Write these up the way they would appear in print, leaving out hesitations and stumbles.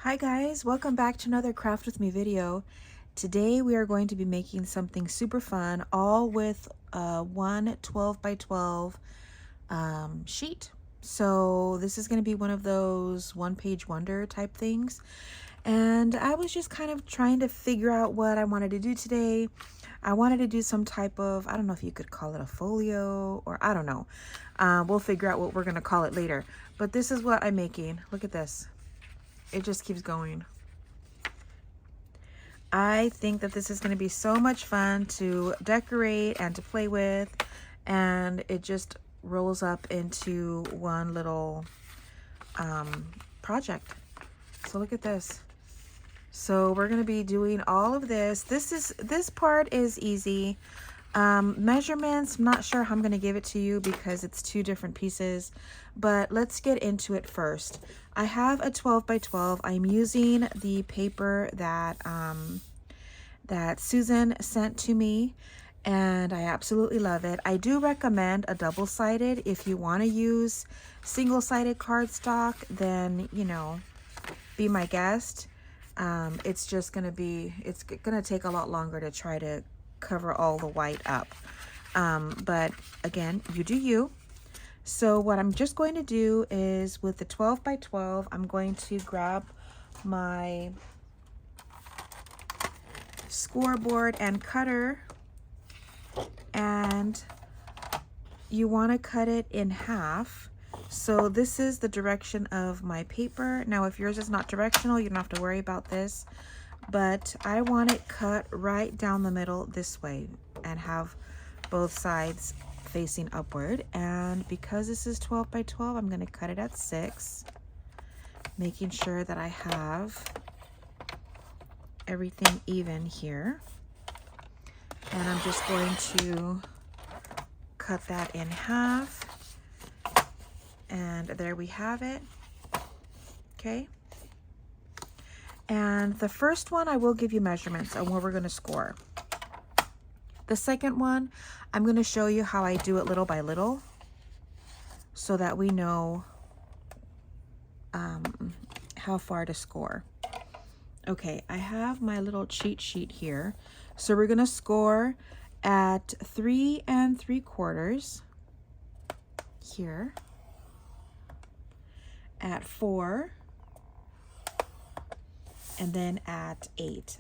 Hi guys, welcome back to another Craft With Me video. Today we are going to be making something super fun, all with one 12 by 12 sheet. So this is going to be one of those one-page wonder type things. And I was just kind of trying to figure out what I wanted to do today. I wanted to do some type of, I don't know if you could call it a folio, or I don't know. We'll figure out what we're going to call it later. But this is what I'm making. Look at this. It just keeps going. I think that this is going to be so much fun to decorate and to play with, and it just rolls up into one little project. So look at this. So we're going to be doing all of this. This part is easy. Measurements, I'm not sure how I'm going to give it to you because it's two different pieces, but let's get into it first. I have a 12 by 12. I'm using the paper that that Susan sent to me, and I absolutely love it. I do recommend a double-sided. If you want to use single-sided cardstock, then, you know, be my guest. It's just going to be, it's going to take a lot longer to try to cover all the white up. But again, you do you. So what I'm just going to do is with the 12 by 12, I'm going to grab my scoreboard and cutter, and you want to cut it in half. So this is the direction of my paper. Now, if yours is not directional, you don't have to worry about this, but I want it cut right down the middle this way and have both sides facing upward. And because this is 12 by 12, I'm going to cut it at 6, making sure that I have everything even here. And I'm just going to cut that in half. And there we have it. Okay. And the first one, I will give you measurements on where we're going to score. The second one, I'm going to show you how I do it little by little so that we know how far to score. Okay, I have my little cheat sheet here. So we're going to score at 3 3/4 here, at 4, and then at 8.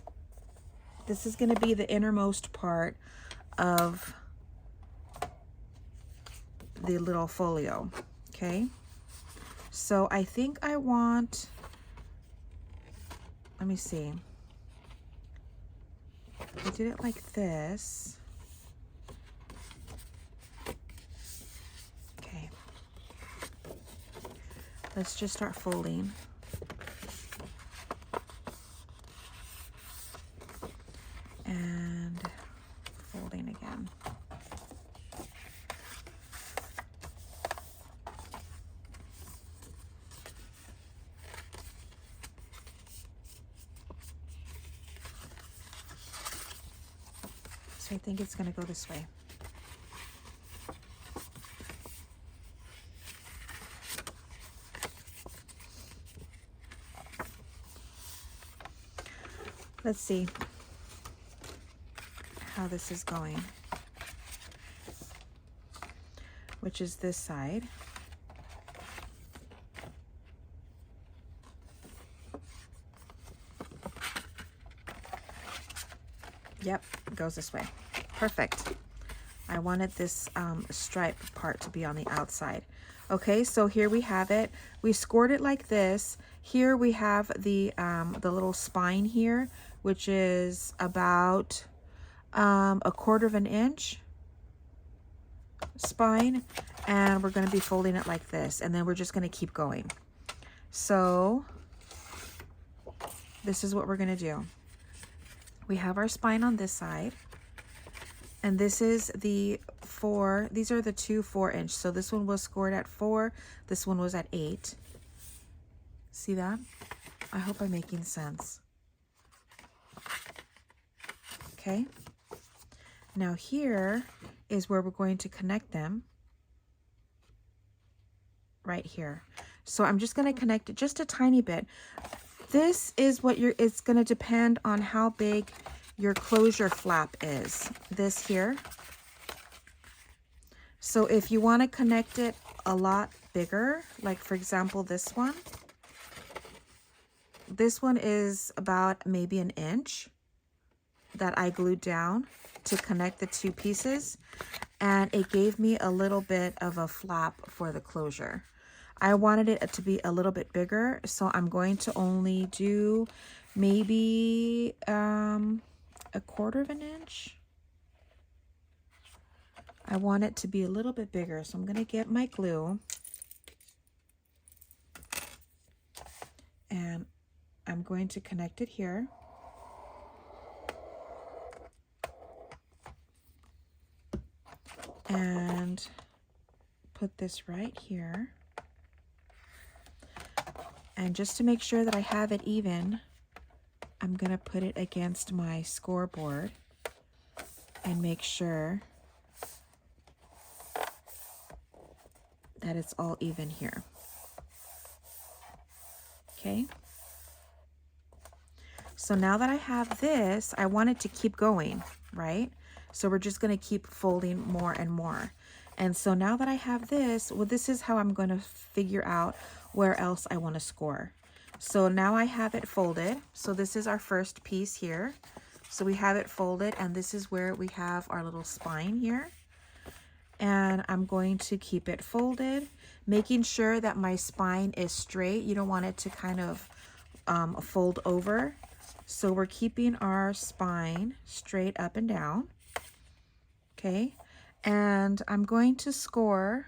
This is going to be the innermost part of the little folio. Okay, so I think I want, let me see, I did it like this. Okay, let's just start folding. And folding again. So I think it's going to go this way. Let's see how this is going, which is this side. Yep, it goes this way. Perfect. I wanted this stripe part to be on the outside. Okay, so here we have it. We scored it like this. Here we have the little spine here, which is about 1/4 inch spine, and we're going to be folding it like this, and then we're just going to keep going. So this is what we're going to do. We have our spine on this side, and this is the 4, these are the two 4-inch. So this one was scored at 4, this one was at 8. See that? I hope I'm making sense. Okay. Now here is where we're going to connect them, right here. So I'm just going to connect it just a tiny bit. this is what it's going to depend on how big your closure flap is. This here. So if you want to connect it a lot bigger, like for example, this one is about maybe an inch that I glued down to connect the two pieces, and it gave me a little bit of a flap for the closure. I wanted it to be a little bit bigger, so I'm going to only do maybe a quarter of an inch. I want it to be a little bit bigger, so I'm going to get my glue and I'm going to connect it here. And put this right here. And just to make sure that I have it even, I'm going to put it against my scoreboard and make sure that it's all even here. Okay. So now that I have this, I want it to keep going, right? So we're just going to keep folding more and more. And so now that I have this, well, this is how I'm going to figure out where else I want to score. So now I have it folded. So this is our first piece here. So we have it folded, and this is where we have our little spine here. And I'm going to keep it folded, making sure that my spine is straight. You don't want it to kind of fold over. So we're keeping our spine straight up and down. Okay, and I'm going to score.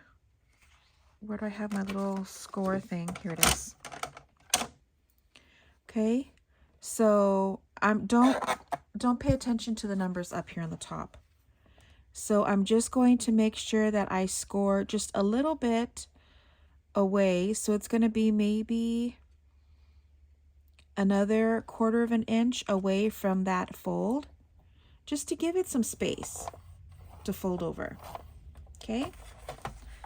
Where do I have my little score thing? Here it is. Okay, so don't pay attention to the numbers up here on the top. So I'm just going to make sure that I score just a little bit away. So it's going to be maybe another quarter of an inch away from that fold, just to give it some space to fold over. Okay,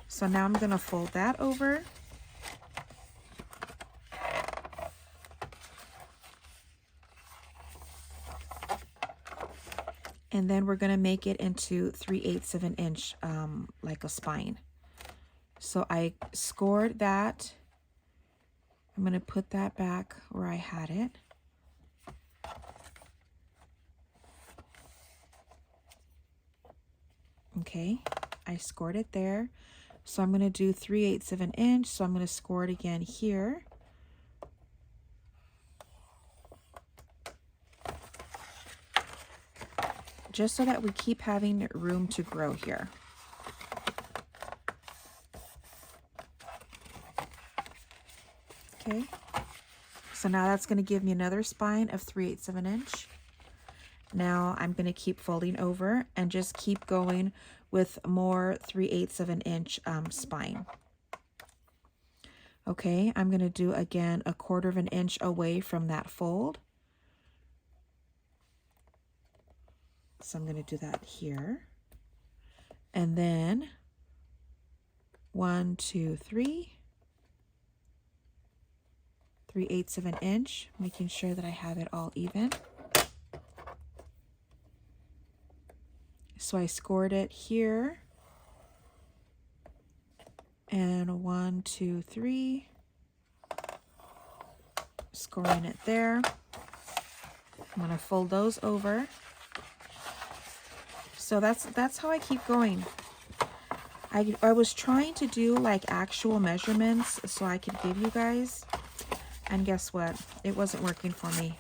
so now I'm going to fold that over. And then we're going to make it into 3/8 of an inch, like a spine. So I scored that. I'm going to put that back where I had it. Okay, I scored it there. So I'm going to do 3/8 of an inch. So I'm going to score it again here. Just so that we keep having room to grow here. Okay, so now that's going to give me another spine of 3/8 of an inch. Now I'm going to keep folding over and just keep going with more 3/8 of an inch spine. Okay, I'm going to do again a quarter of an inch away from that fold. So I'm going to do that here. And then 1, 2, 3. 3/8 of an inch, making sure that I have it all even. So I scored it here. And 1, 2, 3. Scoring it there. I'm going to fold those over. So that's how I keep going. I was trying to do like actual measurements so I could give you guys, and guess what? It wasn't working for me.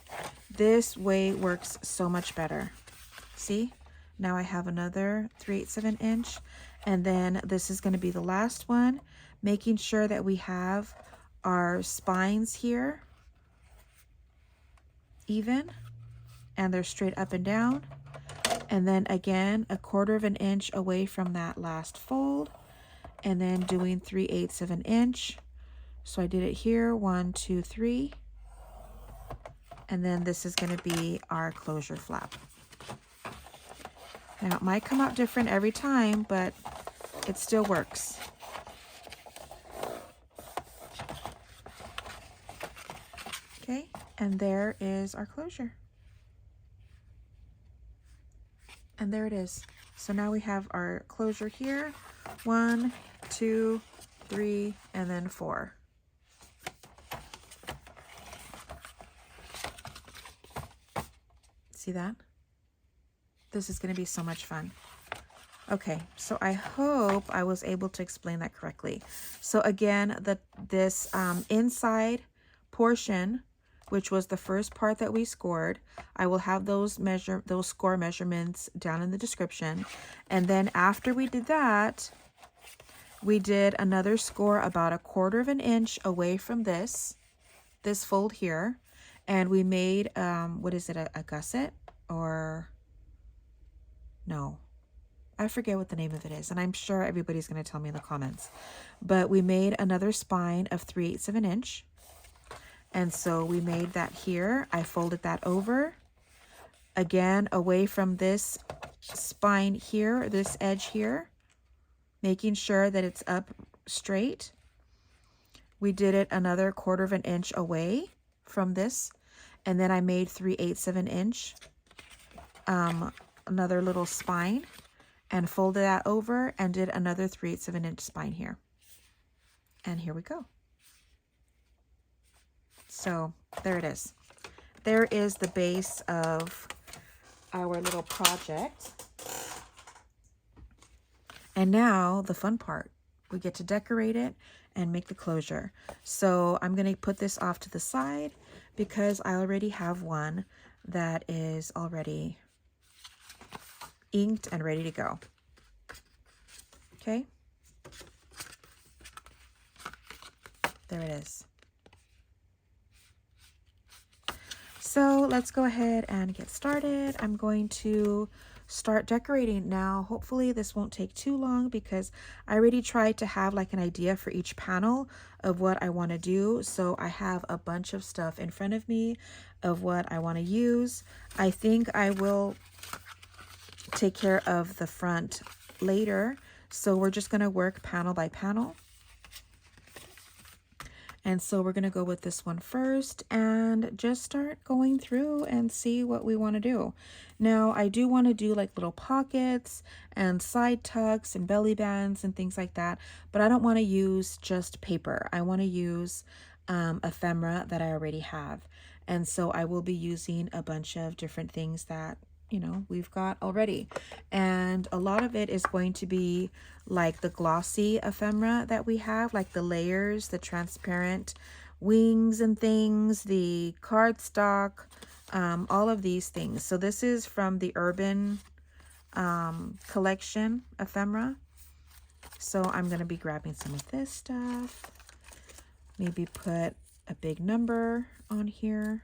This way works so much better. See? Now I have another 3/8 of an inch, and then this is going to be the last one, making sure that we have our spines here even and they're straight up and down. And then again, a quarter of an inch away from that last fold, and then doing 3/8 of an inch. So I did it here, 1, 2, 3. And then this is going to be our closure flap. Now it might come out different every time, but it still works. Okay, And there is our closure. And there it is. So now we have our closure here. 1, 2, 3, and then 4. See that? This is going to be so much fun. Okay, so I hope I was able to explain that correctly. So again, this inside portion, which was the first part that we scored, I will have those score measurements down in the description. And then after we did that, we did another score about 1/4 of an inch away from this fold here. And we made, what is it, a gusset? Or, no, I forget what the name of it is. And I'm sure everybody's going to tell me in the comments. But we made another spine of 3/8 of an inch. And so we made that here. I folded that over. Again, away from this spine here, this edge here, making sure that it's up straight. We did it another 1/4 of an inch away from this. And then I made 3/8 of an inch, another little spine, and folded that over and did another 3/8 of an inch spine here. And here we go. So there it is. There is the base of our little project. And now the fun part, we get to decorate it and make the closure. So I'm going to put this off to the side because I already have one that is already inked and ready to go. Okay. There it is. So let's go ahead and get started. I'm going to start decorating now. Hopefully this won't take too long because I already tried to have like an idea for each panel of what I want to do. So I have a bunch of stuff in front of me of what I want to use. I think I will take care of the front later. So we're just going to work panel by panel. And so we're going to go with this one first and just start going through and see what we want to do. Now, I do want to do like little pockets and side tucks and belly bands and things like that, but I don't want to use just paper. I want to use ephemera that I already have. And so I will be using a bunch of different things that, you know, we've got already. And a lot of it is going to be like the glossy ephemera that we have, like the layers, the transparent wings and things, the cardstock, all of these things. So this is from the Urban collection ephemera. So I'm going to be grabbing some of this stuff. Maybe put a big number on here.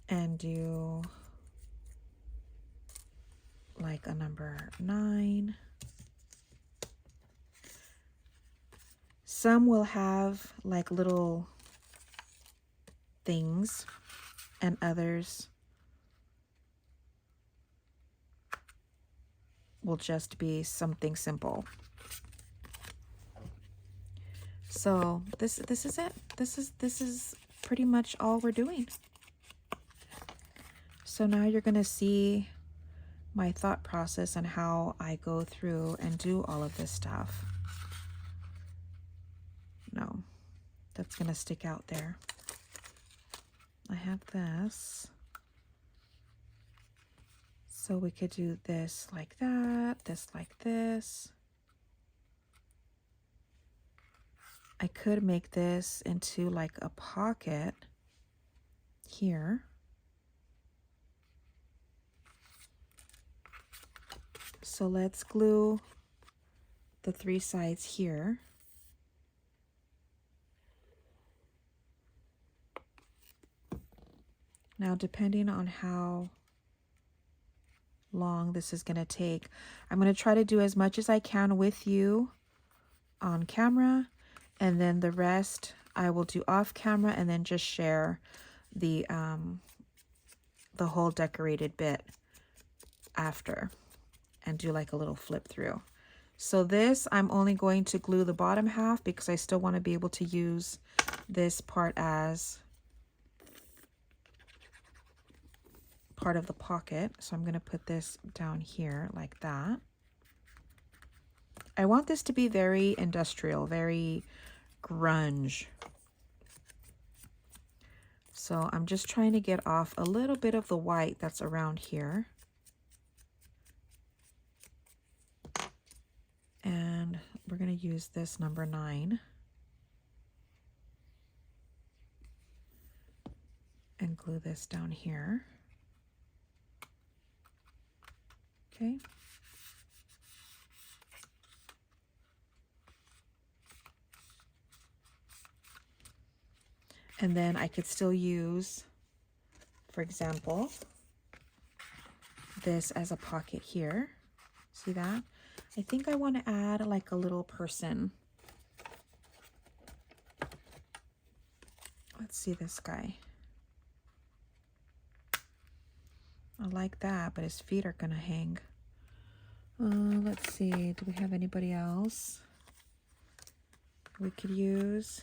And do like a number 9. Some will have like little things and others will just be something simple. So this is it. This is pretty much all we're doing. So now you're going to see my thought process and how I go through and do all of this stuff. No, that's going to stick out there. I have this. So we could do this like that, this like this. I could make this into like a pocket here. So let's glue the 3 sides here. Now, depending on how long this is going to take, I'm going to try to do as much as I can with you on camera, and then the rest I will do off camera and then just share the whole decorated bit after. And do like a little flip through. So this, I'm only going to glue the bottom half because I still want to be able to use this part as part of the pocket. So I'm going to put this down here like that. I want this to be very industrial, very grunge. So I'm just trying to get off a little bit of the white that's around here. And we're going to use this number 9. And glue this down here. Okay. And then I could still use, for example, this as a pocket here. See that? I think I want to add like a little person. Let's see this guy. I like that, but his feet are gonna hang. Let's see, do we have anybody else we could use?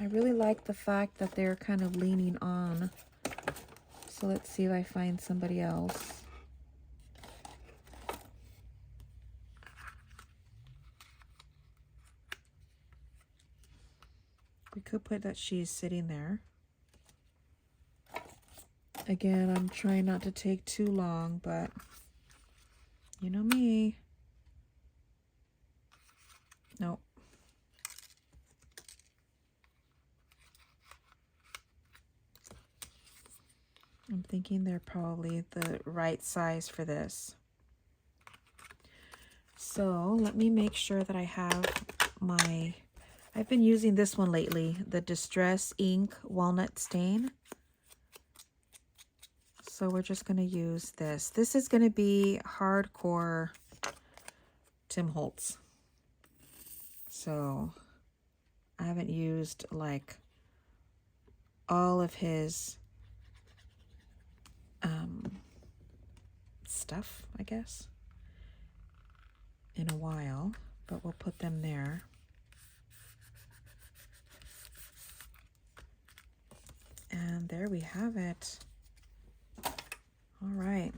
I really like the fact that they're kind of leaning on. So let's see if I find somebody else. We could put that she's sitting there. Again, I'm trying not to take too long, but you know me. Nope. I'm thinking they're probably the right size for this. So let me make sure that I have my, I've been using this one lately, the Distress Ink Walnut Stain. So we're just going to use this. This is going to be hardcore Tim Holtz. So I haven't used like all of his stuff, I guess, in a while, but we'll put them there. And there we have it. All right.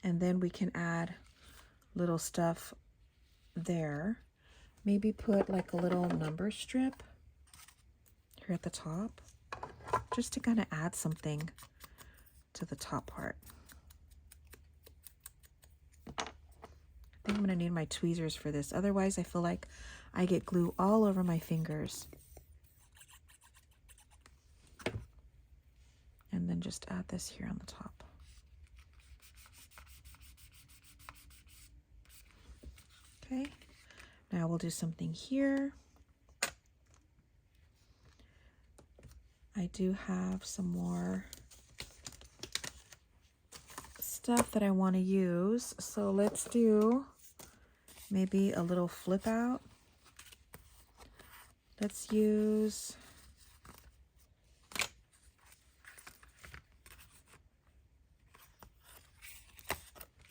And then we can add little stuff there. Maybe put like a little number strip here at the top, just to kind of add something to the top part. I think I'm going to need my tweezers for this. Otherwise, I feel like I get glue all over my fingers. And then just add this here on the top. Okay. Now we'll do something here. I do have some more stuff that I want to use. So let's do maybe a little flip out. Let's use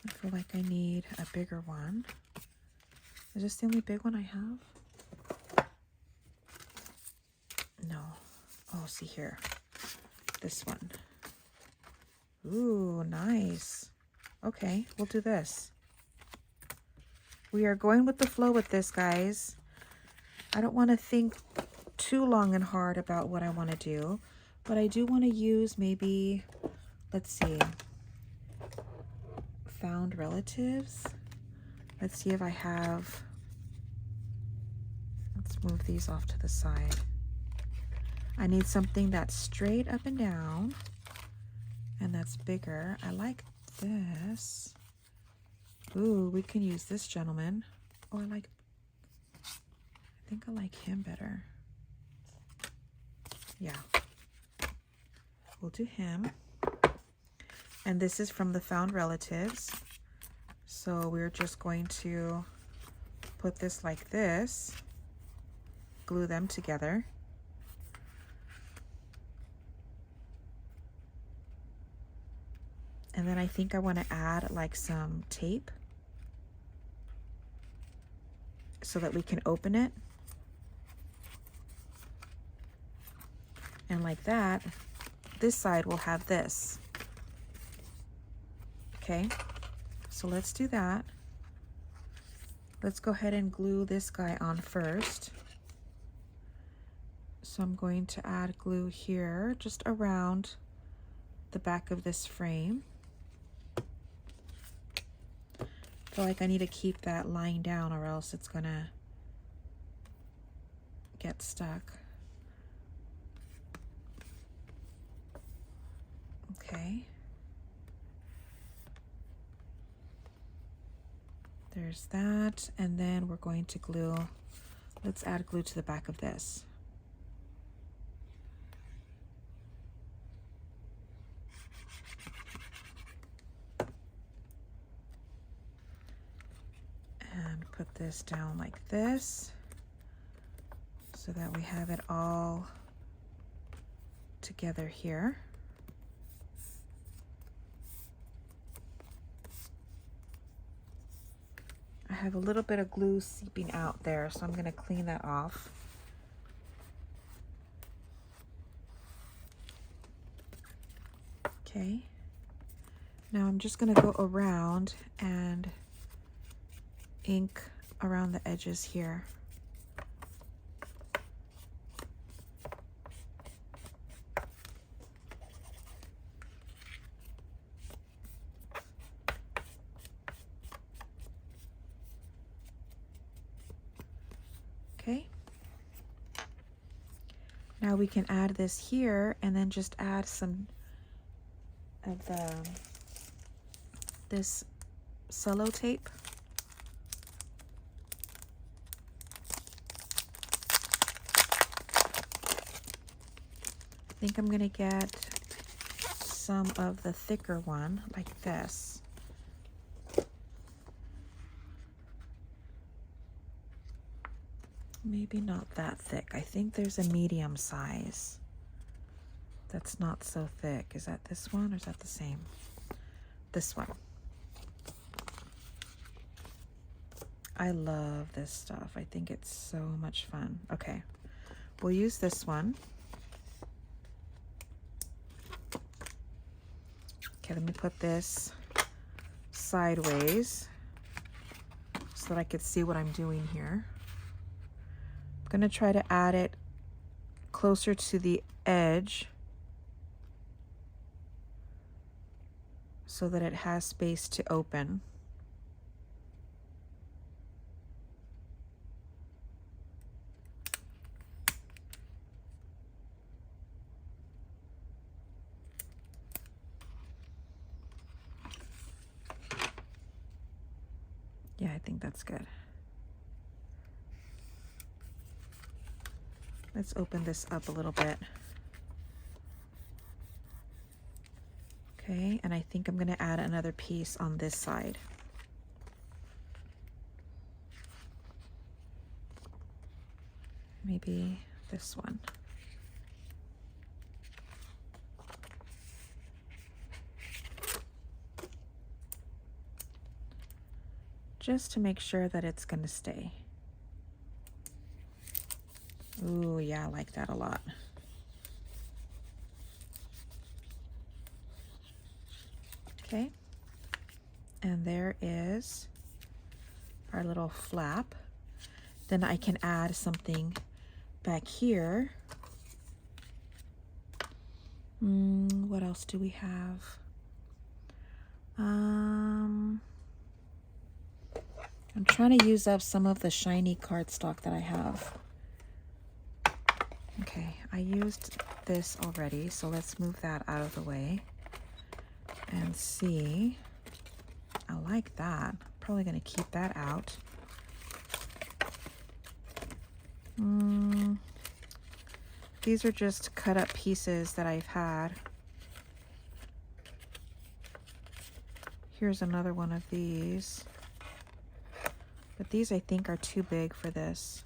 I feel like I need a bigger one. Is this the only big one I have? No. Oh, see here. This one. Ooh, nice. Okay, we'll do this. We are going with the flow with this, guys. I don't want to think too long and hard about what I want to do, but I do want to use maybe, let's see, found relatives. Let's see if I have, let's move these off to the side. I need something that's straight up and down and that's bigger. I like this. Ooh, we can use this gentleman. Oh, I think I like him better. Yeah, we'll do him. And this is from the Found Relatives. So we're just going to put this like this, glue them together. And then I think I want to add like some tape so that we can open it. And like that, this side will have this. Okay, so let's do that. Let's go ahead and glue this guy on first. So I'm going to add glue here, just around the back of this frame. I feel like I need to keep that lying down or else it's gonna get stuck. Okay. There's that, and then we're going to glue, let's add glue to the back of this. And put this down like this so that we have it all together here. I have a little bit of glue seeping out there, so I'm going to clean that off. Okay. Now I'm just going to go around and ink around the edges here. Okay. Now we can add this here and then just add some of this cello tape. I think I'm gonna get some of the thicker one like this. Maybe not that thick. I think there's a medium size that's not so thick. Is that this one or is that the same? This one. I love this stuff. I think it's so much fun. Okay, we'll use this one. Okay, let me put this sideways so that I could see what I'm doing here. I'm gonna try to add it closer to the edge so that it has space to open. Yeah, I think that's good. Let's open this up a little bit. Okay, and I think I'm gonna add another piece on this side. Maybe this one. Just to make sure that it's gonna stay. Ooh, yeah, I like that a lot. Okay, and there is our little flap. Then I can add something back here. What else do we have? I'm trying to use up some of the shiny cardstock that I have. Okay, I used this already, so let's move that out of the way and see. I like that. Probably gonna keep that out. These are just cut up pieces that I've had. Here's another one of these. But these I think are too big for this.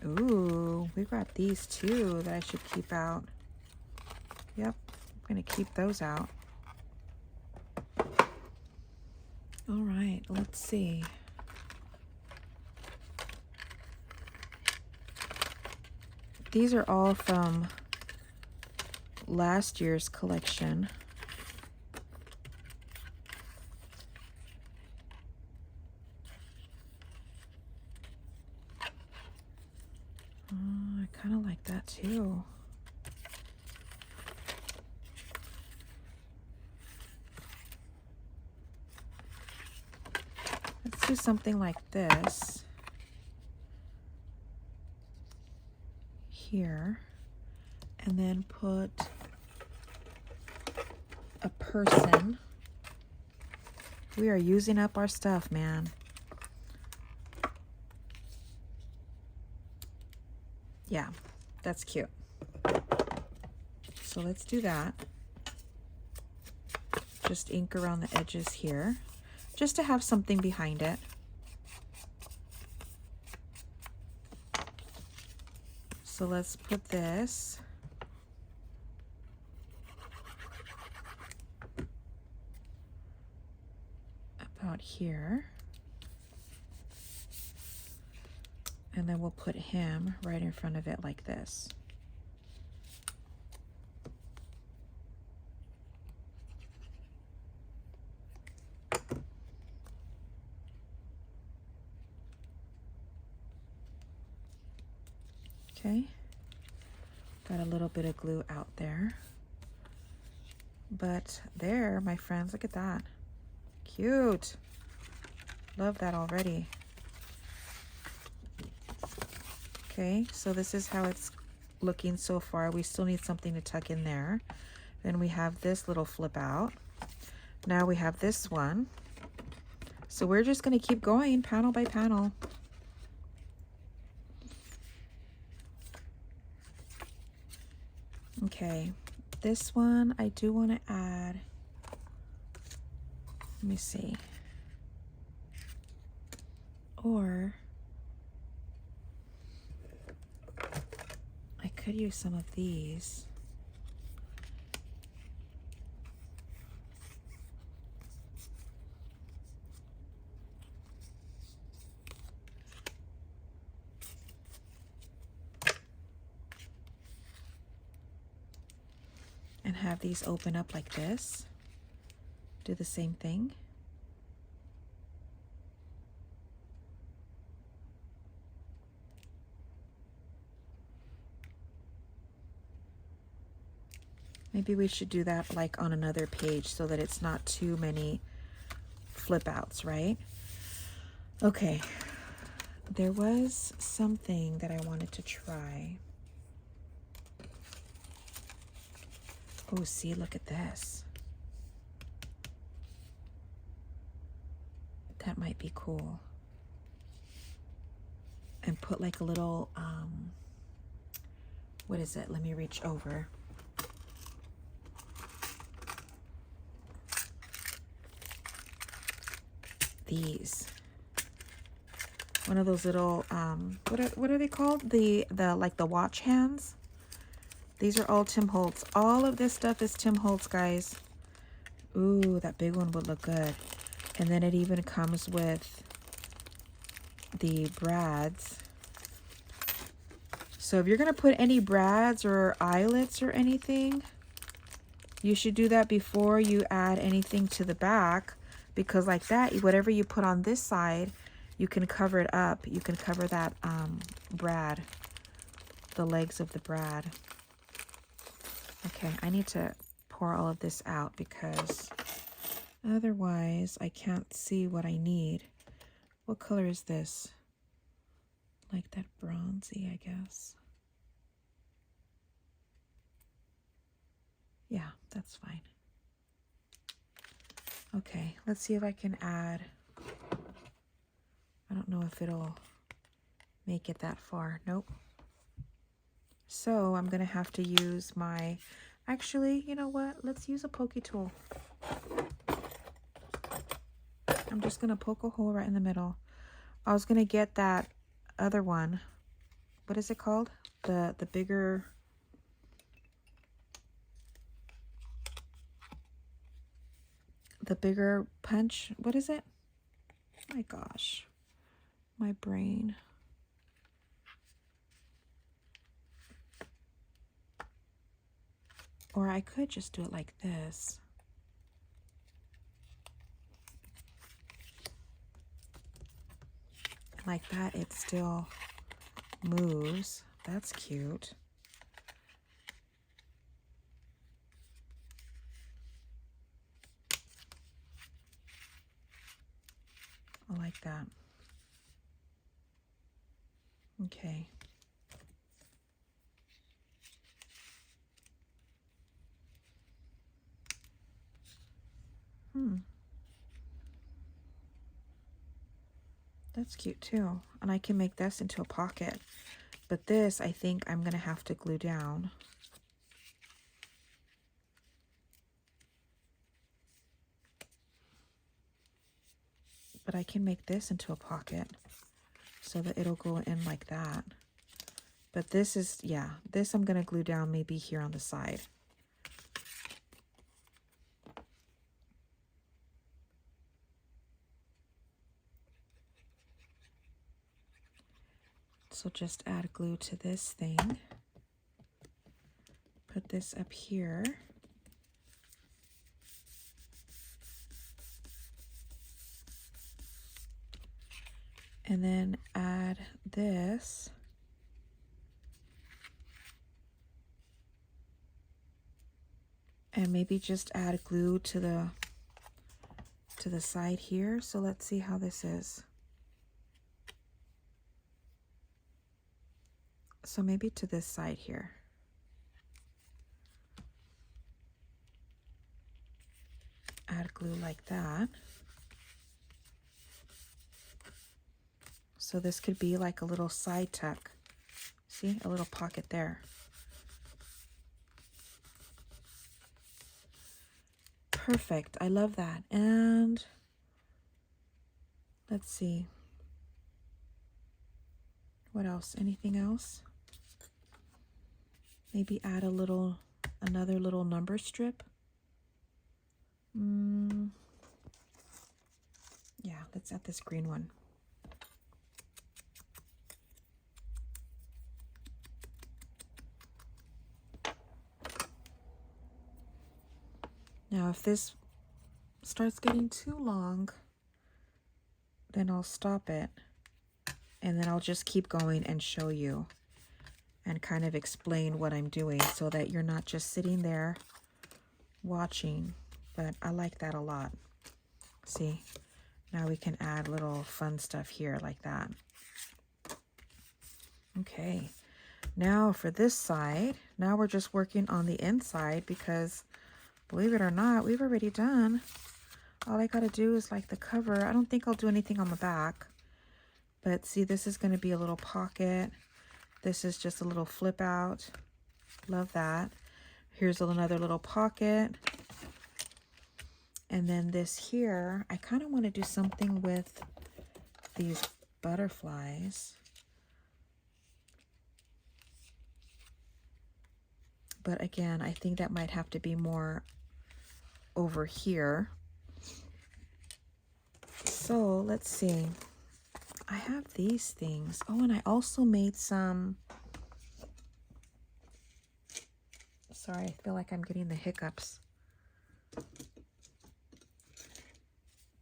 Ooh, we got these too that I should keep out. I'm going to keep those out. All right, let's see. These are all from last year's collection. I kind of like that too. Let's do something like this here, and then put a person. We are using up our stuff, man. Yeah, that's cute. So let's do that. Just ink around the edges here, just to have something behind it. So let's put this about here. And then we'll put him right in front of it like this. Okay, got a little bit of glue out there. But there, my friends, look at that. Cute. Love that already. Okay, so this is how it's looking so far. We still need something to tuck in there. Then we have this little flip out. Now we have this one. So we're just going to keep going panel by panel. Okay, this one I do want to add, let me see, or I could use some of these. And have these open up like this. Do the same thing. Maybe we should do that like on another page so that it's not too many flip outs, right? Okay, there was something that I wanted to try. Oh, see, look at this. That might be cool. And put like a little, what is it? Let me reach over. These. One of those little, what are they called? The like the watch hands. These are all Tim Holtz. All of this stuff is Tim Holtz, guys. Ooh, that big one would look good. And then it even comes with the brads. So if you're going to put any brads or eyelets or anything, you should do that before you add anything to the back. Because like that, whatever you put on this side, you can cover it up. You can cover that brad, the legs of the brad. Okay, I need to pour all of this out because otherwise I can't see what I need. What color is this? Like that bronzy, I guess. Yeah, that's fine. Okay, let's see if I can add. I don't know if it'll make it that far. Nope. So I'm going to have to use my, actually, you know what? Let's use a pokey tool. I'm just going to poke a hole right in the middle. I was going to get that other one. What is it called? The bigger, the bigger punch. What is it? My gosh, my brain. Or I could just do it like this. Like that, it still moves. That's cute. I like that. Okay. That's cute too. And I can make this into a pocket. But this, I think I'm going to have to glue down. But I can make this into a pocket so that it'll go in like that. But this is, yeah, this I'm going to glue down maybe here on the side. So just add glue to this thing. Put this up here. And then add this. And maybe just add glue to the side here. So let's see how this is. So maybe to this side here. Add glue like that. So this could be like a little side tuck. See, a little pocket there. Perfect. I love that. And let's see. What else? Anything else? Maybe add another little number strip. Yeah, let's add this green one. Now, if this starts getting too long, then I'll stop it. And then I'll just keep going and show you and kind of explain what I'm doing so that you're not just sitting there watching. But I like that a lot. See, now we can add little fun stuff here like that. Okay, now for this side, now we're just working on the inside because believe it or not, we've already done. All I gotta do is like the cover. I don't think I'll do anything on the back. But see, this is gonna be a little pocket. This is just a little flip out. Love that. Here's another little pocket. And then this here, I kind of want to do something with these butterflies. But again, I think that might have to be more over here. So let's see. I have these things. Oh, and I also made some. Sorry, I feel like I'm getting the hiccups.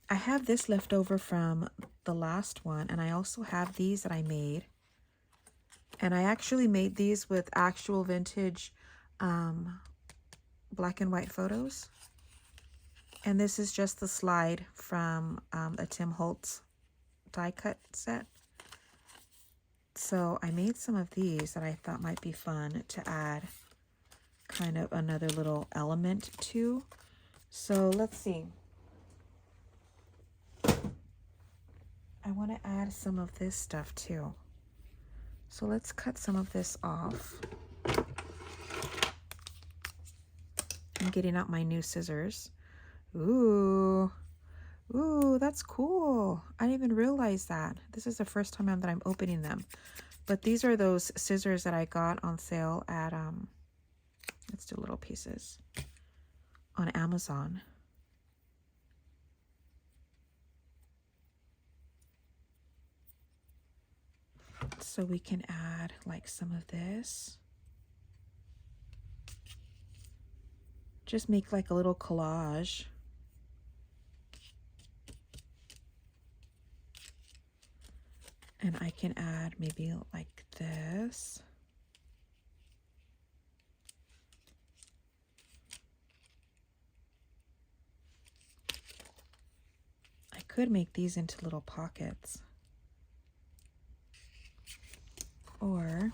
I have this left over from the last one, and I also have these that I made. And I actually made these with actual vintage black and white photos. And this is just the slide from a Tim Holtz die cut set. So I made some of these that I thought might be fun to add kind of another little element to. So let's see. I want to add some of this stuff too. So let's cut some of this off. I'm getting out my new scissors. Ooh, that's cool. I didn't even realize that. This is the first time that I'm opening them. But these are those scissors that I got on sale at, let's do little pieces, on Amazon. So we can add like some of this. Just make like a little collage. And I can add maybe like this. I could make these into little pockets. Or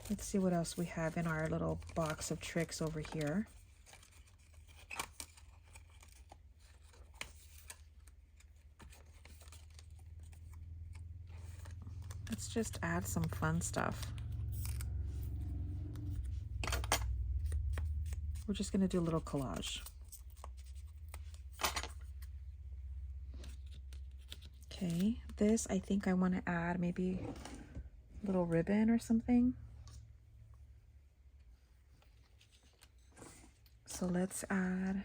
let's see what else we have in our little box of tricks over here. Let's just add some fun stuff. We're just going to do a little collage. Okay, this I think I want to add maybe a little ribbon or something. So let's add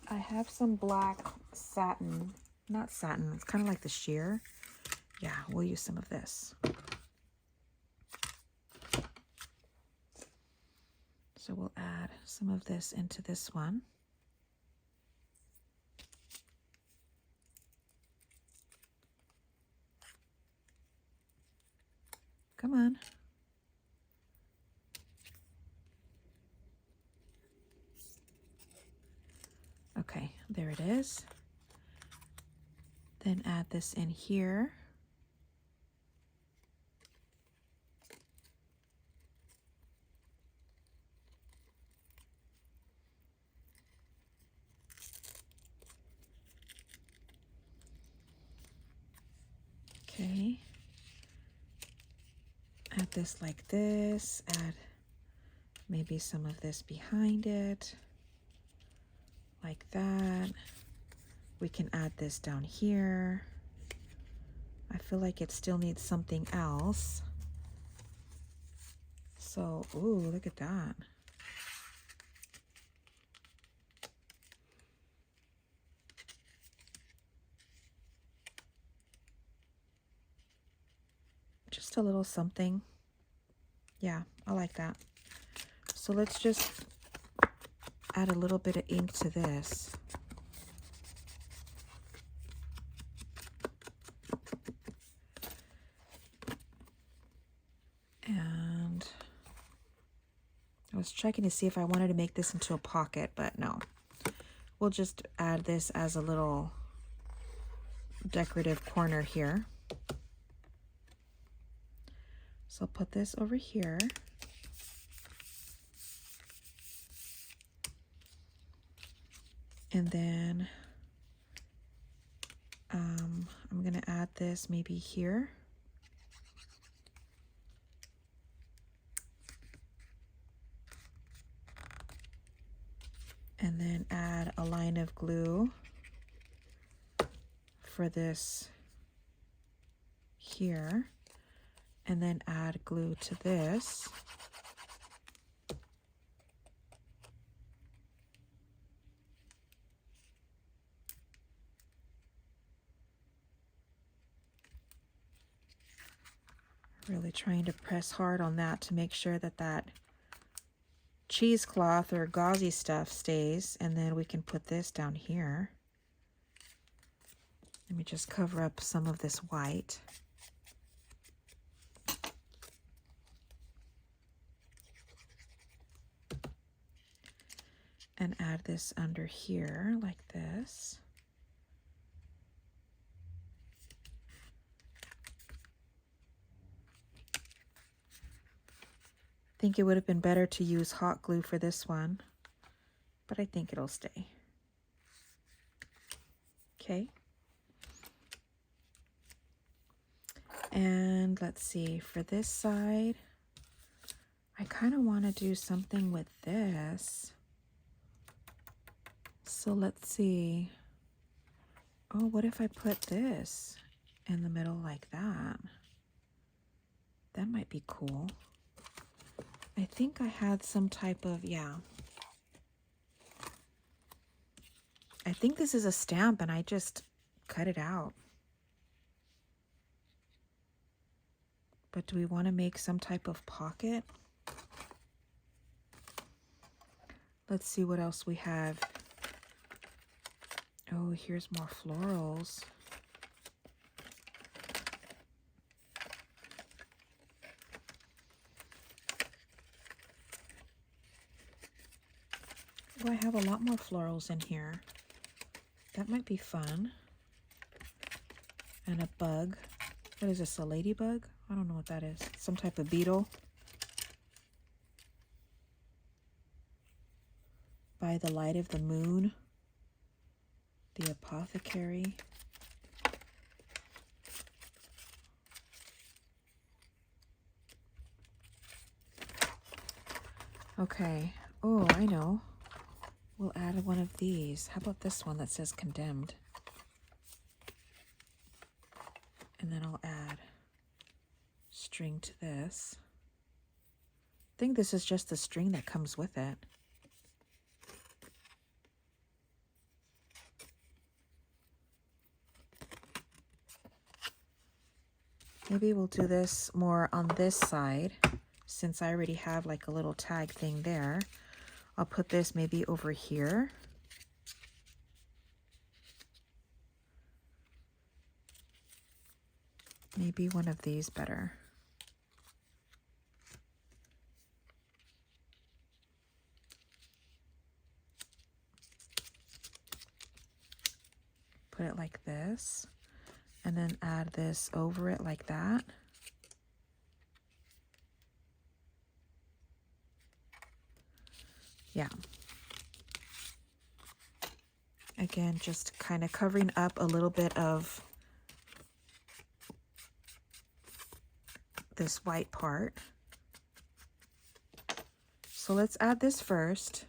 I have some black satin, not satin, it's kind of like the sheer. Yeah, we'll use some of this. So we'll add some of this into this one. Come on. Okay, there it is. Then add this in here. Okay. Add this like this. Add maybe some of this behind it. Like that. We can add this down here. I feel like it still needs something else. So, ooh, look at that. Just a little something. Yeah, I like that. So let's just add a little bit of ink to this. And I was checking to see if I wanted to make this into a pocket, but no. We'll just add this as a little decorative corner here. So I'll put this over here. And then I'm going to add this maybe here. And then add a line of glue for this here. And then add glue to this. Really trying to press hard on that to make sure that that cheesecloth or gauzy stuff stays, and then we can put this down here. Let me just cover up some of this white. And add this under here like this. I think it would have been better to use hot glue for this one, but I think it'll stay. Okay. And let's see, for this side, I kind of want to do something with this. So let's see. Oh, what if I put this in the middle like that? That might be cool. I think I had some type of, yeah. I think this is a stamp and I just cut it out. But do we want to make some type of pocket? Let's see what else we have. Oh, here's more florals. Oh, I have a lot more florals in here. That might be fun. And a bug. What is this, a ladybug? I don't know what that is. Some type of beetle. By the light of the moon. The apothecary. Okay. Oh, I know. We'll add one of these. How about this one that says condemned? And then I'll add string to this. I think this is just the string that comes with it. Maybe we'll do this more on this side, since I already have like a little tag thing there. I'll put this maybe over here. Maybe one of these better. Put it like this, and then add this over it like that. Yeah. Again, just kind of covering up a little bit of this white part. So let's add this first.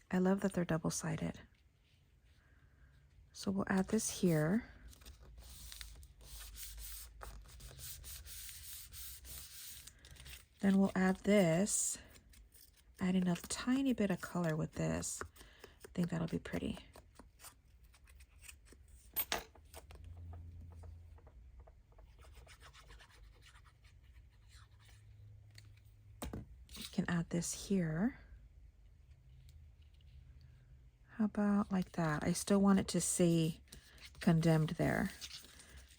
I love that they're double-sided. So we'll add this here. Then we'll add this, adding a tiny bit of color with this. I think that'll be pretty. You can add this here. How about like that? I still want it to say condemned there.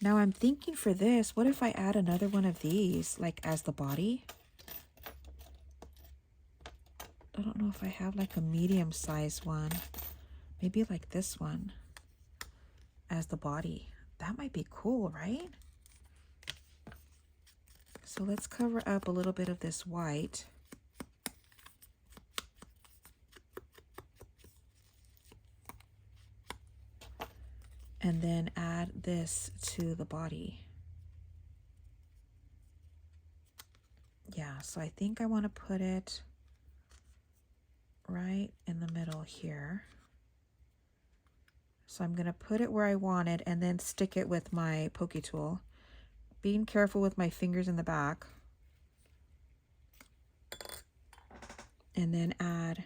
Now I'm thinking for this, what if I add another one of these, like as the body? I don't know if I have like a medium size one. Maybe like this one as the body. That might be cool, right? So let's cover up a little bit of this white. And then add this to the body. Yeah, so I think I want to put it right in the middle here. So I'm going to put it where I want it and then stick it with my pokey tool. Being careful with my fingers in the back. And then add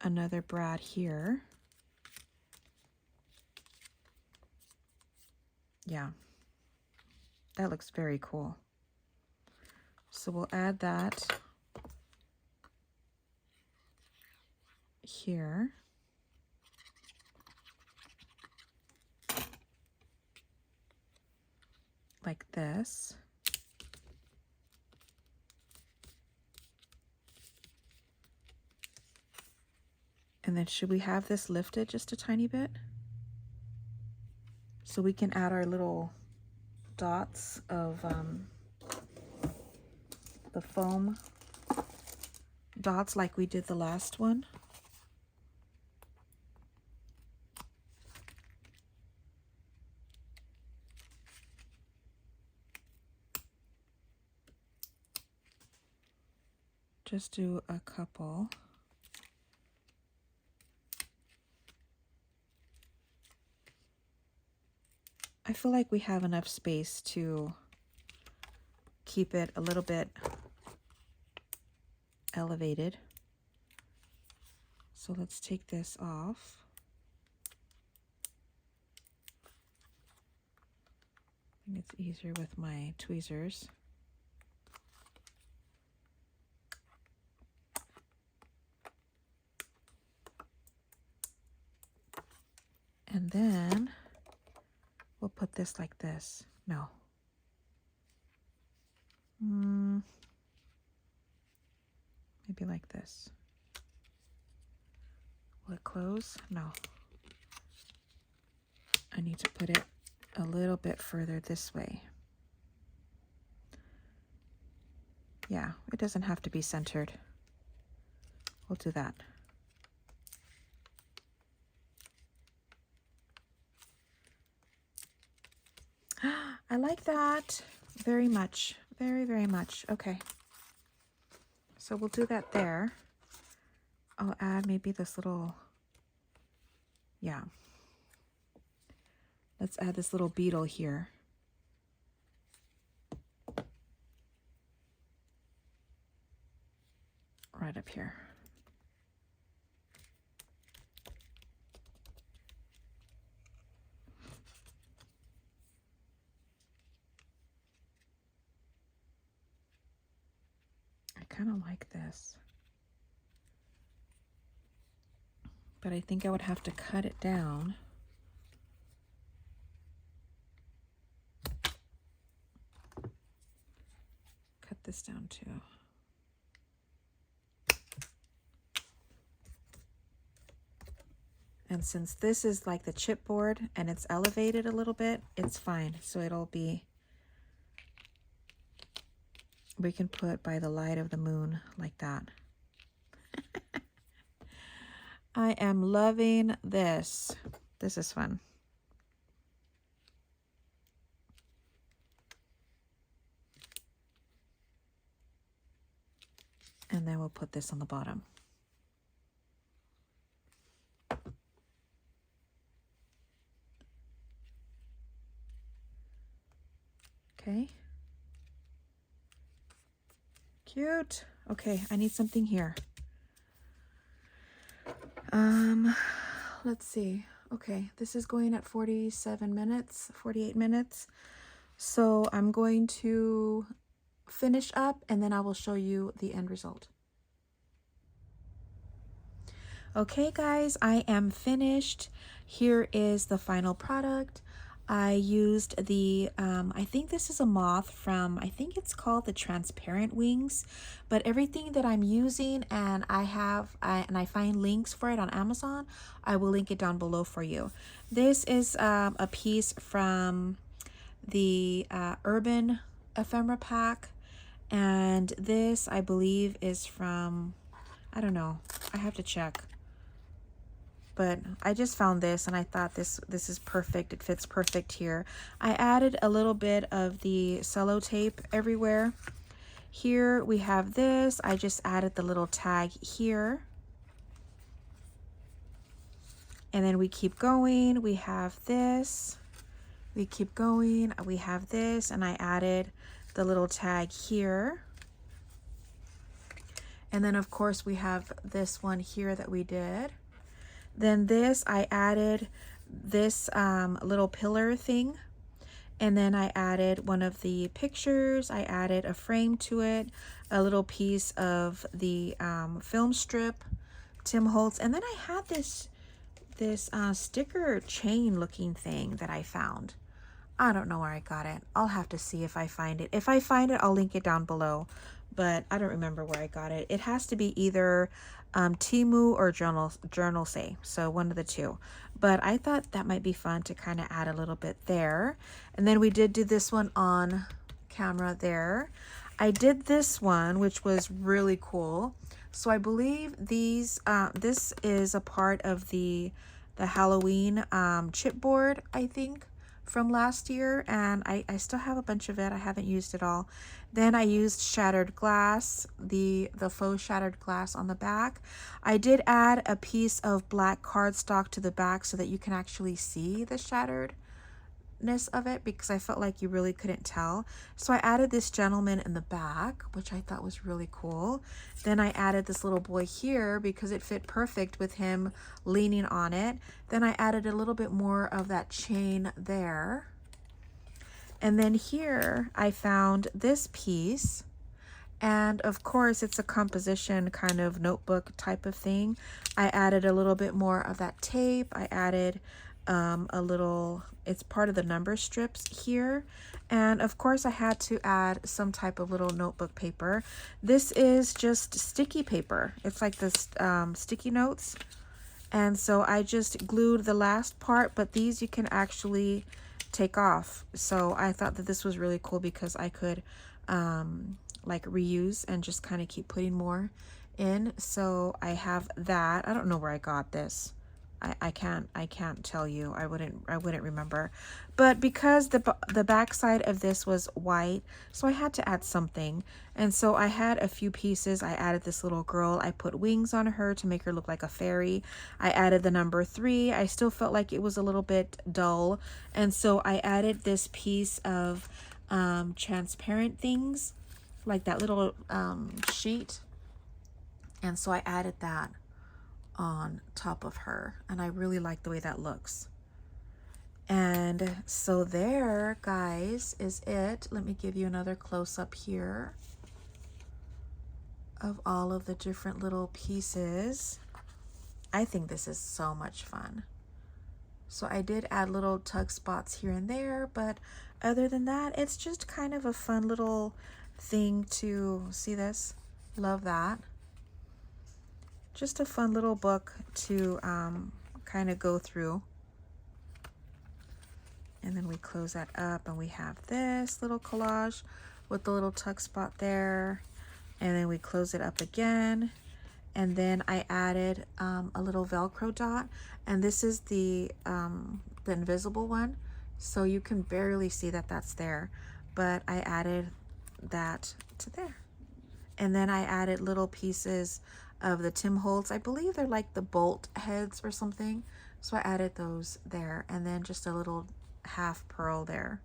another brad here. Yeah, that looks very cool. So we'll add that here. Like this. And then should we have this lifted just a tiny bit? So we can add our little dots of the foam dots like we did the last one. Just do a couple. I feel like we have enough space to keep it a little bit elevated. So let's take this off. I think it's easier with my tweezers. And then we'll put this like this. No. Maybe like this. Will it close? No. I need to put it a little bit further this way. Yeah, it doesn't have to be centered. We'll do that. I like that very much. Very, very much. Okay. So we'll do that there. I'll add maybe this little, yeah. Let's add this little beetle here. Right up here. I kind of like this. But I think I would have to cut it down. Cut this down too. And since this is like the chipboard and it's elevated a little bit, it's fine. So it'll be, we can put by the light of the moon like that. I am loving this. This is fun. And then we'll put this on the bottom. Okay. Cute. Okay, I need something here. Let's see. Okay, this is going at 47 minutes, 48 minutes. So I'm going to finish up and then I will show you the end result. Okay guys, I am finished. Here is the final product. I used the, I think this is a moth from, I think it's called the Transparent Wings, but everything that I'm using and I find links for it on Amazon, I will link it down below for you. This is a piece from the Urban Ephemera Pack, and this I believe is from, I don't know, I have to check. But I just found this and I thought this is perfect. It fits perfect here. I added a little bit of the cello tape everywhere. Here we have this. I just added the little tag here. And then we keep going. We have this. We keep going. We have this. And I added the little tag here. And then of course we have this one here that we did. Then this, I added this little pillar thing. And then I added one of the pictures. I added a frame to it, a little piece of the film strip, Tim Holtz. And then I had this sticker chain looking thing that I found. I don't know where I got it. I'll have to see if I find it. If I find it, I'll link it down below. But I don't remember where I got it. It has to be either Temu or Journal Say, so one of the two. But I thought that might be fun to kind of add a little bit there. And then we did do this one on camera there. I did this one, which was really cool. So I believe these this is a part of the Halloween chipboard, I think, from last year, and I still have a bunch of it. I haven't used it all. Then I used shattered glass, the faux shattered glass on the back. I did add a piece of black cardstock to the back so that you can actually see the shattered whiteness of it because I felt like you really couldn't tell. So I added this gentleman in the back, which I thought was really cool. Then I added this little boy here because it fit perfect with him leaning on it. Then I added a little bit more of that chain there. And then here I found this piece. And of course, it's a composition kind of notebook type of thing. I added a little bit more of that tape. I added a little, it's part of the number strips here. And of course, I had to add some type of little notebook paper. This is just sticky paper. It's like this sticky notes. And so I just glued the last part, but these you can actually take off. So I thought that this was really cool because I could like reuse and just kind of keep putting more in. So I have that. I don't know where I got this. I can't tell you. I wouldn't remember. But because the back side of this was white, so I had to add something. And so I had a few pieces. I added this little girl. I put wings on her to make her look like a fairy. I added the number 3. I still felt like it was a little bit dull. And so I added this piece of transparent things, like that little sheet. And so I added that on top of her, and I really like the way that looks. And so there, guys, is it. Let me give you another close-up here of all of the different little pieces. I think this is so much fun. So I did add little tug spots here and there, but other than that, it's just kind of a fun little thing to see this. Love that. Just a fun little book to kind of go through. And then we close that up and we have this little collage with the little tuck spot there. And then we close it up again. And then I added a little Velcro dot. And this is the invisible one. So you can barely see that that's there. But I added that to there. And then I added little pieces of the Tim Holtz. I believe they're like the bolt heads or something. So I added those there, and then just a little half pearl there.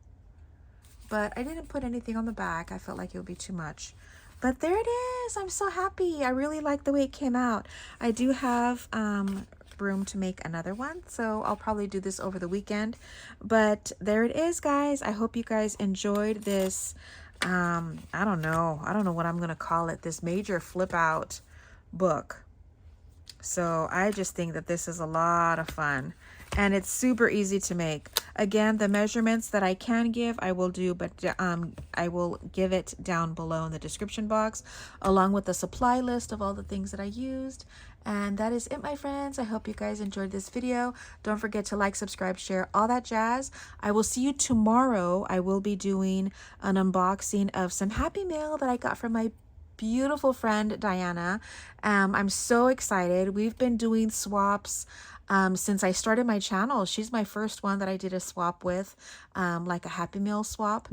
But I didn't put anything on the back. I felt like it would be too much. But there it is. I'm so happy. I really like the way it came out. I do have room to make another one, so I'll probably do this over the weekend. But there it is, guys. I hope you guys enjoyed this. I don't know what I'm gonna call it, this major flip out book. So I just think that this is a lot of fun, and it's super easy to make. Again, the measurements that I can give, I will do, but I will give it down below in the description box, along with the supply list of all the things that I used. And that is it, my friends. I hope you guys enjoyed this video. Don't forget to like, subscribe, share, all that jazz. I will see you tomorrow. I will be doing an unboxing of some Happy Mail that I got from my beautiful friend Diana. I'm so excited. We've been doing swaps since I started my channel. She's my first one that I did a swap with, like a Happy Meal swap.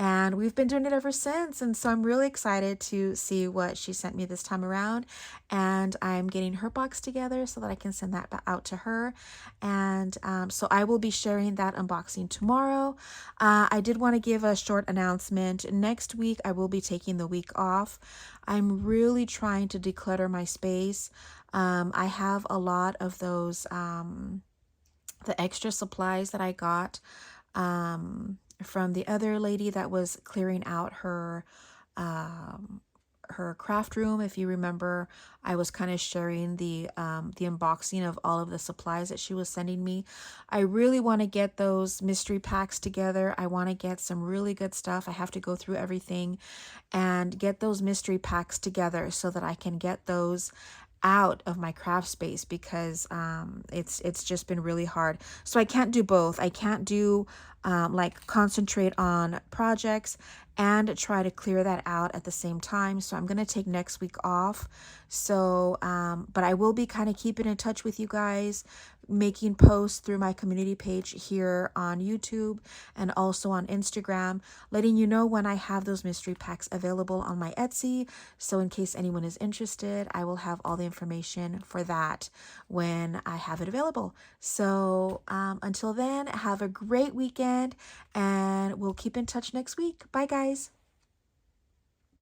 And we've been doing it ever since. And so I'm really excited to see what she sent me this time around. And I'm getting her box together so that I can send that out to her. And so I will be sharing that unboxing tomorrow. I did want to give a short announcement. Next week, I will be taking the week off. I'm really trying to declutter my space. I have a lot of those, the extra supplies that I got from the other lady that was clearing out her her craft room. If you remember, I was kind of sharing the unboxing of all of the supplies that she was sending me. I really want to get those mystery packs together. I want to get some really good stuff. I have to go through everything and get those mystery packs together so that I can get those out of my craft space, because it's just been really hard. So I can't do both. I can't do like concentrate on projects and try to clear that out at the same time. So I'm going to take next week off. So but I will be kind of keeping in touch with you guys, making posts through my community page here on YouTube and also on Instagram, letting you know when I have those mystery packs available on my Etsy. So in case anyone is interested, I will have all the information for that when I have it available. So until then, have a great weekend. weekend, and we'll keep in touch next week. Bye, guys.